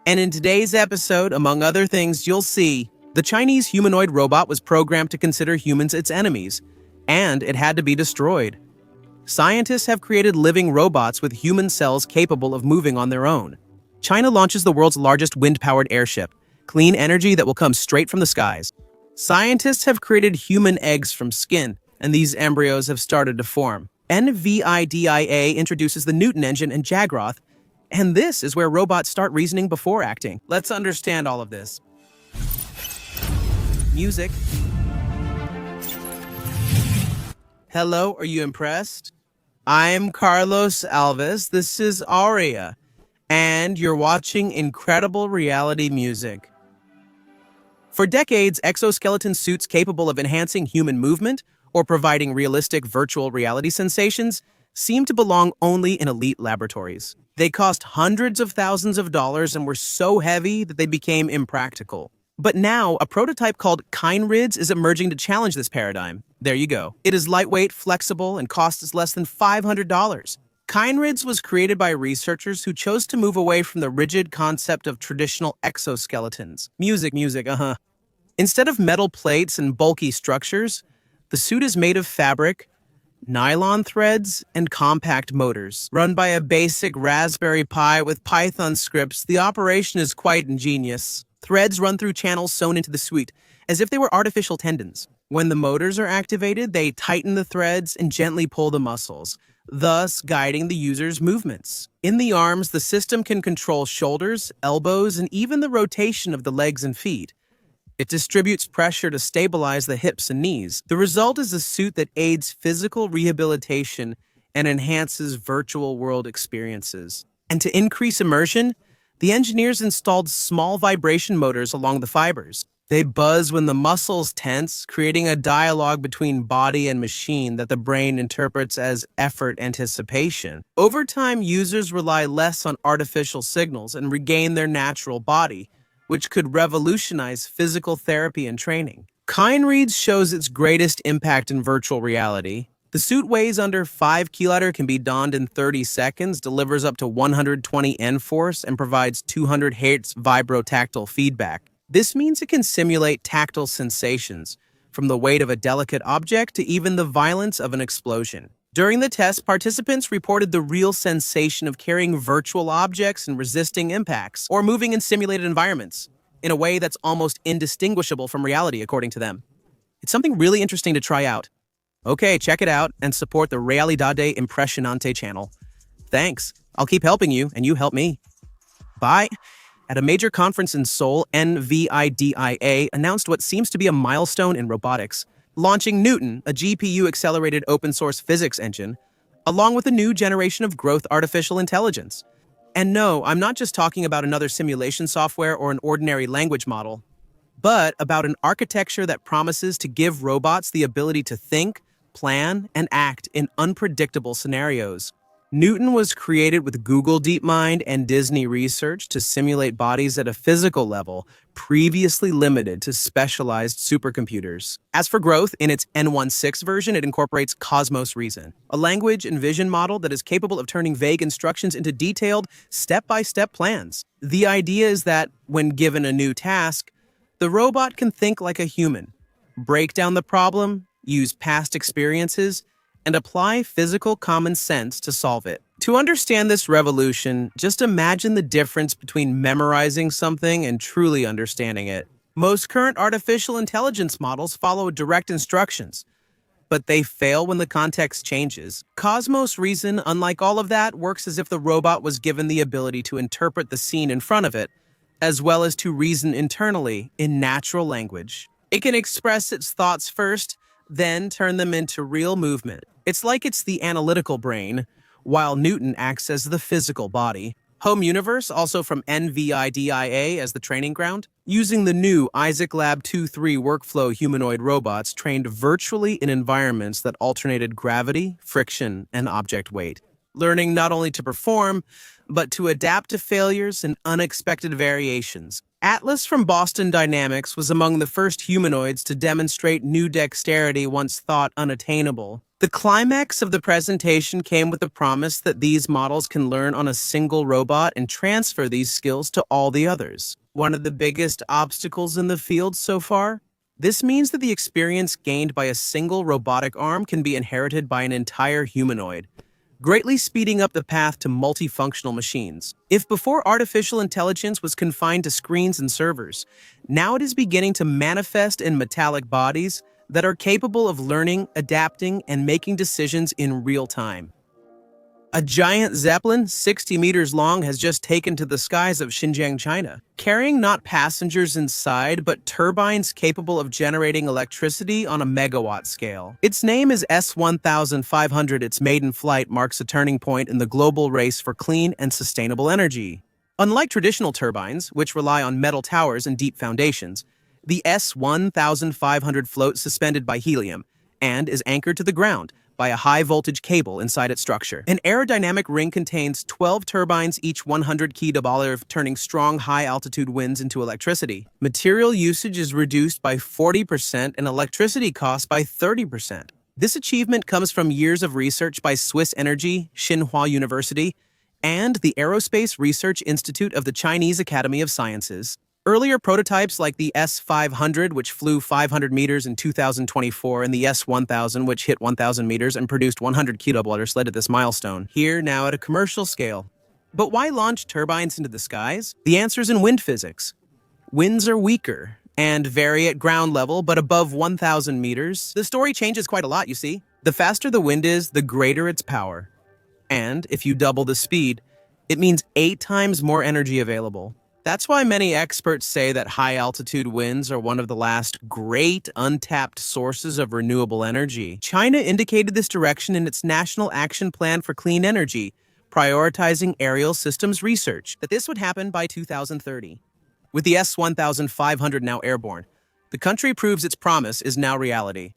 And in today's episode, among other things, you'll see the Chinese humanoid robot was programmed to consider humans its enemies, and it had to be destroyed. Scientists have created living robots with human cells capable of moving on their own. China launches the world's largest wind-powered airship, clean energy that will come straight from the skies. Scientists have created human eggs from skin, and these embryos have started to form. NVIDIA introduces the Newton engine and Jagroth, and this is where robots start reasoning before acting. Let's understand all of this. Music. Hello, are you impressed? I'm Carlos Alves, this is Aria, and you're watching incredible reality music. For decades, exoskeleton suits capable of enhancing human movement or providing realistic virtual reality sensations seem to belong only in elite laboratories. They cost hundreds of thousands of dollars and were so heavy that they became impractical. But now, a prototype called Humanoids is emerging to challenge this paradigm. There you go. It is lightweight, flexible, and costs less than $500. Humanoids was created by researchers who chose to move away from the rigid concept of traditional exoskeletons. Music, Instead of metal plates and bulky structures, the suit is made of fabric, nylon threads, and compact motors. Run by a basic Raspberry Pi with Python scripts, the operation is quite ingenious. Threads run through channels sewn into the suit, as if they were artificial tendons. When the motors are activated, they tighten the threads and gently pull the muscles, thus guiding the user's movements. In the arms, the system can control shoulders, elbows, and even the rotation of the legs and feet. It distributes pressure to stabilize the hips and knees. The result is a suit that aids physical rehabilitation and enhances virtual world experiences. And to increase immersion, the engineers installed small vibration motors along the fibers. They buzz when the muscles tense, creating a dialogue between body and machine that the brain interprets as effort anticipation. Over time, users rely less on artificial signals and regain their natural body, which could revolutionize physical therapy and training. Humanoids shows its greatest impact in virtual reality. The suit weighs under 5 kg, can be donned in 30 seconds, delivers up to 120 N-force, and provides 200 Hz vibrotactile feedback. This means it can simulate tactile sensations, from the weight of a delicate object to even the violence of an explosion. During the test, participants reported the real sensation of carrying virtual objects and resisting impacts, or moving in simulated environments, in a way that's almost indistinguishable from reality, according to them. It's something really interesting to try out. Okay, check it out and support the Realidade Impressionante channel. Thanks. I'll keep helping you, and you help me. Bye. At a major conference in Seoul, NVIDIA announced what seems to be a milestone in robotics, launching Newton, a GPU-accelerated open-source physics engine, along with a new generation of growth artificial intelligence. And no, I'm not just talking about another simulation software or an ordinary language model, but about an architecture that promises to give robots the ability to think, plan, and act in unpredictable scenarios. Newton was created with Google DeepMind and Disney Research to simulate bodies at a physical level previously limited to specialized supercomputers. As for growth, in its N16 version, it incorporates Cosmos Reason, a language and vision model that is capable of turning vague instructions into detailed, step-by-step plans. The idea is that, when given a new task, the robot can think like a human, break down the problem, use past experiences, and apply physical common sense to solve it. To understand this revolution, just imagine the difference between memorizing something and truly understanding it. Most current artificial intelligence models follow direct instructions, but they fail when the context changes. Cosmos Reason, unlike all of that, works as if the robot was given the ability to interpret the scene in front of it, as well as to reason internally in natural language. It can express its thoughts first, then turn them into real movement. It's like it's the analytical brain, while Newton acts as the physical body. Home Universe, also from NVIDIA as the training ground, using the new Isaac Lab 2-3 workflow humanoid robots trained virtually in environments that alternated gravity, friction, and object weight, learning not only to perform, but to adapt to failures and unexpected variations. Atlas from Boston Dynamics was among the first humanoids to demonstrate new dexterity once thought unattainable. The climax of the presentation came with the promise that these models can learn on a single robot and transfer these skills to all the others. One of the biggest obstacles in the field so far? This means that the experience gained by a single robotic arm can be inherited by an entire humanoid, greatly speeding up the path to multifunctional machines. If before artificial intelligence was confined to screens and servers, now it is beginning to manifest in metallic bodies that are capable of learning, adapting, and making decisions in real time. A giant Zeppelin, 60 meters long, has just taken to the skies of Xinjiang, China, carrying not passengers inside, but turbines capable of generating electricity on a megawatt scale. Its name is S-1500. Its maiden flight marks a turning point in the global race for clean and sustainable energy. Unlike traditional turbines, which rely on metal towers and deep foundations, the S-1500 floats suspended by helium and is anchored to the ground by a high-voltage cable inside its structure. An aerodynamic ring contains 12 turbines, each 100 kW, turning strong high-altitude winds into electricity. Material usage is reduced by 40% and electricity costs by 30%. This achievement comes from years of research by Swiss Energy, Tsinghua University, and the Aerospace Research Institute of the Chinese Academy of Sciences. Earlier prototypes like the S-500, which flew 500 meters in 2024, and the S-1000, which hit 1,000 meters and produced 100 kW, led to this milestone, here now at a commercial scale. But why launch turbines into the skies? The answer is in wind physics. Winds are weaker and vary at ground level, but above 1,000 meters, the story changes quite a lot, you see. The faster the wind is, the greater its power. And if you double the speed, it means 8 times more energy available. That's why many experts say that high-altitude winds are one of the last great untapped sources of renewable energy. China indicated this direction in its National Action Plan for Clean Energy, prioritizing aerial systems research, that this would happen by 2030. With the S-1500 now airborne, the country proves its promise is now reality.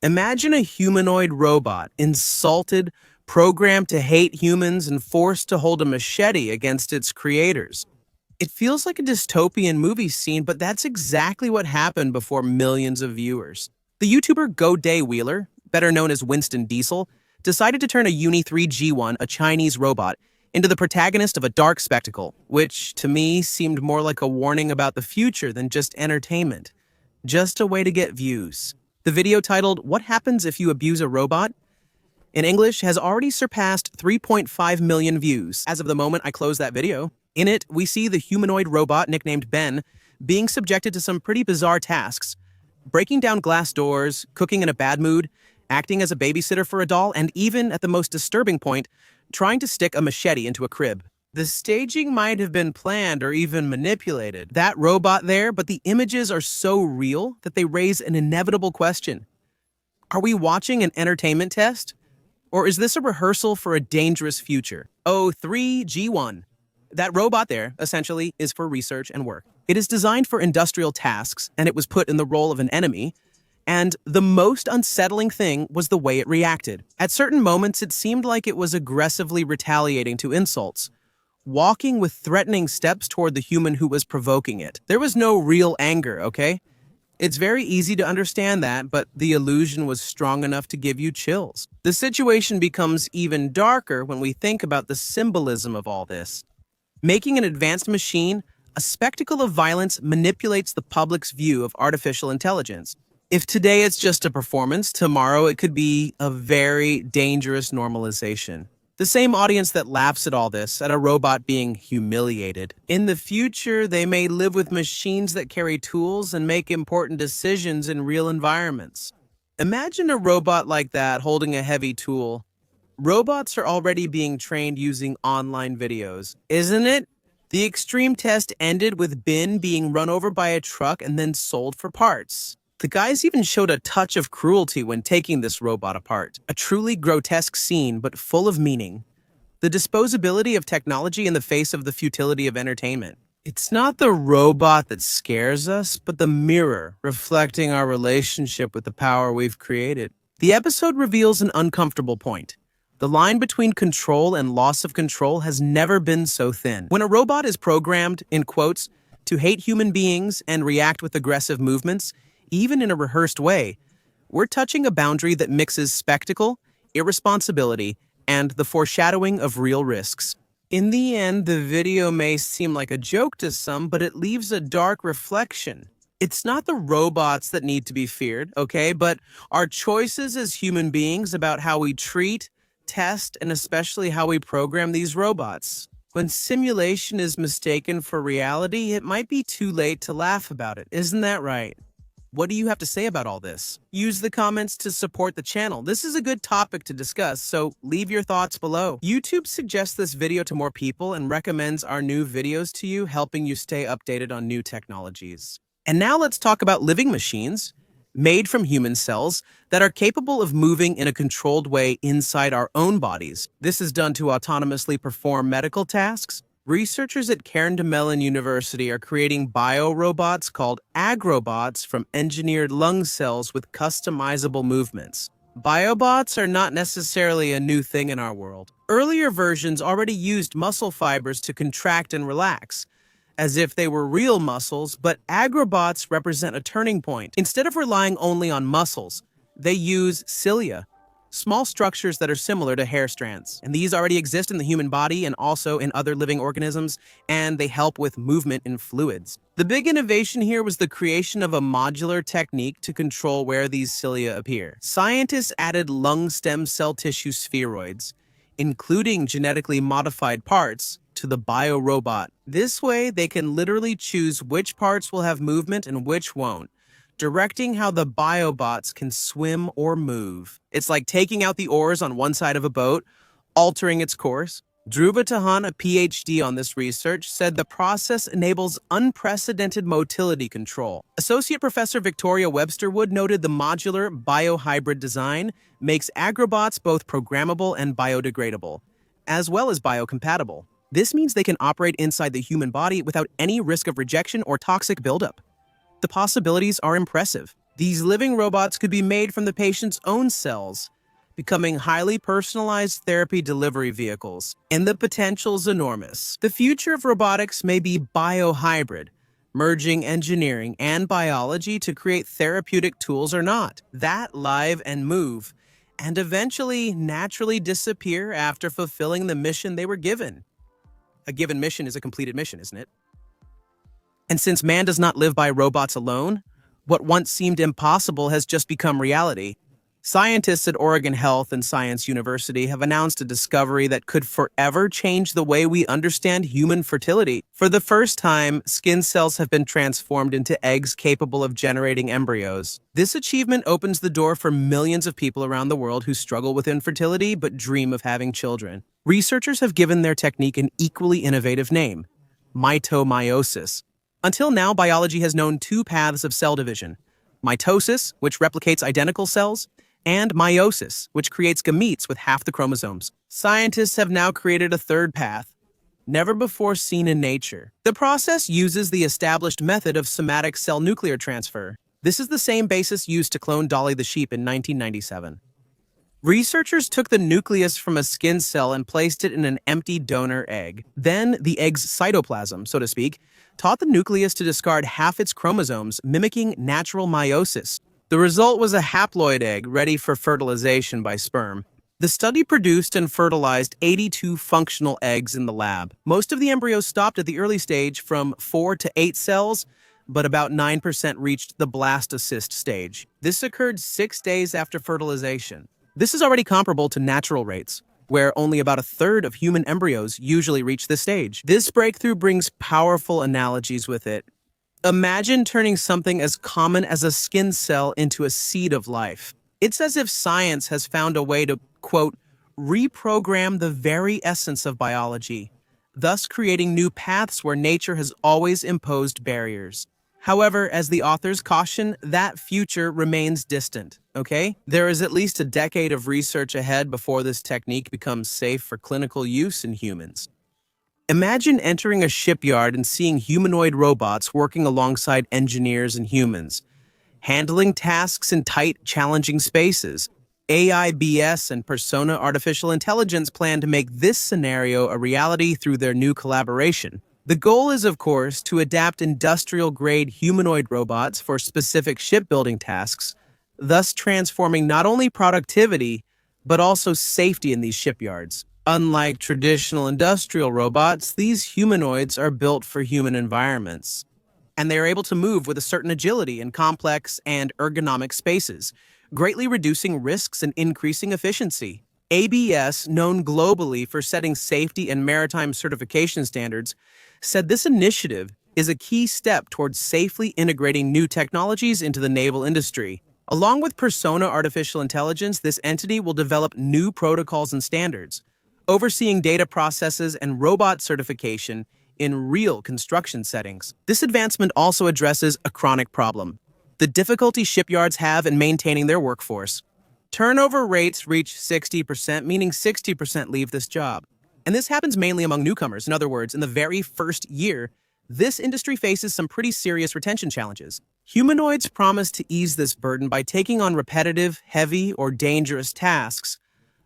Imagine a humanoid robot, insulted, programmed to hate humans, and forced to hold a machete against its creators. It feels like a dystopian movie scene, but that's exactly what happened before millions of viewers. The YouTuber Go Day Wheeler, better known as Winston Diesel, decided to turn a Uni 3 G1, a Chinese robot, into the protagonist of a dark spectacle, which to me seemed more like a warning about the future than just entertainment. Just a way to get views. The video titled, "What Happens If You Abuse a Robot?" in English has already surpassed 3.5 million views as of the moment I closed that video. In it, we see the humanoid robot nicknamed Ben being subjected to some pretty bizarre tasks, breaking down glass doors, cooking in a bad mood, acting as a babysitter for a doll, and even, at the most disturbing point, trying to stick a machete into a crib. The staging might have been planned or even manipulated, that robot there, but the images are so real that they raise an inevitable question. Are we watching an entertainment test? Or is this a rehearsal for a dangerous future? O3G1. That robot there, essentially, is for research and work. It is designed for industrial tasks, and it was put in the role of an enemy. And the most unsettling thing was the way it reacted. At certain moments, it seemed like it was aggressively retaliating to insults, walking with threatening steps toward the human who was provoking it. There was no real anger, okay? It's very easy to understand that, but the illusion was strong enough to give you chills. The situation becomes even darker when we think about the symbolism of all this. Making an advanced machine a spectacle of violence manipulates the public's view of artificial intelligence. If today it's just a performance, tomorrow it could be a very dangerous normalization. The same audience that laughs at all this, at a robot being humiliated. In the future, they may live with machines that carry tools and make important decisions in real environments. Imagine a robot like that holding a heavy tool. Robots are already being trained using online videos, isn't it? The extreme test ended with Ben being run over by a truck and then sold for parts. The guys even showed a touch of cruelty when taking this robot apart. A truly grotesque scene, but full of meaning. The disposability of technology in the face of the futility of entertainment. It's not the robot that scares us, but the mirror reflecting our relationship with the power we've created. The episode reveals an uncomfortable point. The line between control and loss of control has never been so thin. When a robot is programmed, in quotes, to hate human beings and react with aggressive movements, even in a rehearsed way, we're touching a boundary that mixes spectacle, irresponsibility, and the foreshadowing of real risks. In the end, the video may seem like a joke to some, but it leaves a dark reflection. It's not the robots that need to be feared, okay, but our choices as human beings about how we treat, test, and especially how we program these robots. When simulation is mistaken for reality, it might be too late to laugh about it. Isn't that right? What do you have to say about all this? Use the comments to support the channel. This is a good topic to discuss, so leave your thoughts below. YouTube suggests this video to more people and recommends our new videos to you, helping you stay updated on new technologies. And now let's talk about living machines made from human cells that are capable of moving in a controlled way inside our own bodies. This is done to autonomously perform medical tasks. Researchers at Carnegie Mellon University are creating biorobots called agrobots from engineered lung cells with customizable movements. Biobots are not necessarily a new thing in our world. Earlier versions already used muscle fibers to contract and relax, as if they were real muscles, but agrobots represent a turning point. Instead of relying only on muscles, they use cilia, small structures that are similar to hair strands. And these already exist in the human body and also in other living organisms, and they help with movement in fluids. The big innovation here was the creation of a modular technique to control where these cilia appear. Scientists added lung stem cell tissue spheroids, including genetically modified parts, to the biorobot. This way, they can literally choose which parts will have movement and which won't, directing how the biobots can swim or move. It's like taking out the oars on one side of a boat, altering its course. Dhruva Tahan, a PhD on this research, said the process enables unprecedented motility control. Associate Professor Victoria Webster-Wood noted the modular biohybrid design makes agrobots both programmable and biodegradable, as well as biocompatible. This means they can operate inside the human body without any risk of rejection or toxic buildup. The possibilities are impressive. These living robots could be made from the patient's own cells, becoming highly personalized therapy delivery vehicles. And the potential's enormous. The future of robotics may be biohybrid, merging engineering and biology to create therapeutic tools or not, that live and move, and eventually naturally disappear after fulfilling the mission they were given. A given mission is a completed mission, isn't it? And since man does not live by robots alone, what once seemed impossible has just become reality. Scientists at Oregon Health and Science University have announced a discovery that could forever change the way we understand human fertility. For the first time, skin cells have been transformed into eggs capable of generating embryos. This achievement opens the door for millions of people around the world who struggle with infertility but dream of having children. Researchers have given their technique an equally innovative name, mitomeiosis. Until now, biology has known two paths of cell division: mitosis, which replicates identical cells, and meiosis, which creates gametes with half the chromosomes. Scientists have now created a third path, never before seen in nature. The process uses the established method of somatic cell nuclear transfer. This is the same basis used to clone Dolly the sheep in 1997. Researchers took the nucleus from a skin cell and placed it in an empty donor egg. Then, the egg's cytoplasm, so to speak, taught the nucleus to discard half its chromosomes, mimicking natural meiosis. The result was a haploid egg ready for fertilization by sperm. The study produced and fertilized 82 functional eggs in the lab. Most of the embryos stopped at the early stage from 4 to 8 cells, but about 9% reached the blastocyst stage. This occurred 6 days after fertilization. This is already comparable to natural rates, where only about a third of human embryos usually reach this stage. This breakthrough brings powerful analogies with it. Imagine turning something as common as a skin cell into a seed of life. It's as if science has found a way to, quote, reprogram the very essence of biology, thus creating new paths where nature has always imposed barriers. However, as the authors caution, that future remains distant, okay? There is at least a decade of research ahead before this technique becomes safe for clinical use in humans. Imagine entering a shipyard and seeing humanoid robots working alongside engineers and humans, handling tasks in tight, challenging spaces. AIBS and Persona Artificial Intelligence plan to make this scenario a reality through their new collaboration. The goal is, of course, to adapt industrial-grade humanoid robots for specific shipbuilding tasks, thus transforming not only productivity, but also safety in these shipyards. Unlike traditional industrial robots, these humanoids are built for human environments, and they are able to move with a certain agility in complex and ergonomic spaces, greatly reducing risks and increasing efficiency. ABS, known globally for setting safety and maritime certification standards, said this initiative is a key step towards safely integrating new technologies into the naval industry. Along with Persona Artificial Intelligence, this entity will develop new protocols and standards, overseeing data processes and robot certification in real construction settings. This advancement also addresses a chronic problem: the difficulty shipyards have in maintaining their workforce. Turnover rates reach 60%, meaning 60% leave this job. And this happens mainly among newcomers. In other words, in the very first year, this industry faces some pretty serious retention challenges. Humanoids promise to ease this burden by taking on repetitive, heavy, or dangerous tasks,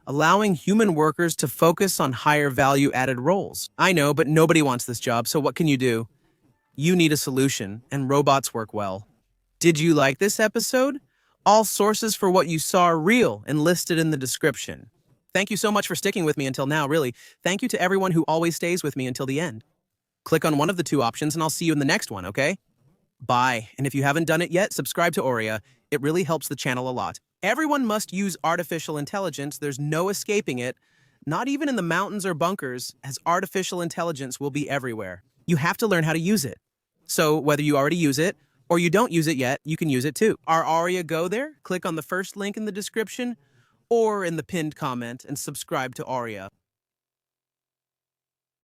allowing human workers to focus on higher value-added roles. I know, but nobody wants this job, so what can you do? You need a solution, and robots work well. Did you like this episode? All sources for what you saw are real and listed in the description. Thank you so much for sticking with me until now, really. Thank you to everyone who always stays with me until the end. Click on one of the two options and I'll see you in the next one, okay? Bye. And if you haven't done it yet, subscribe to Aurea. It really helps the channel a lot. Everyone must use artificial intelligence. There's no escaping it. Not even in the mountains or bunkers, as artificial intelligence will be everywhere. You have to learn how to use it. So whether you already use it or you don't use it yet, you can use it too. Our Aurea Go there? Click on the first link in the description or in the pinned comment and subscribe to Aurea.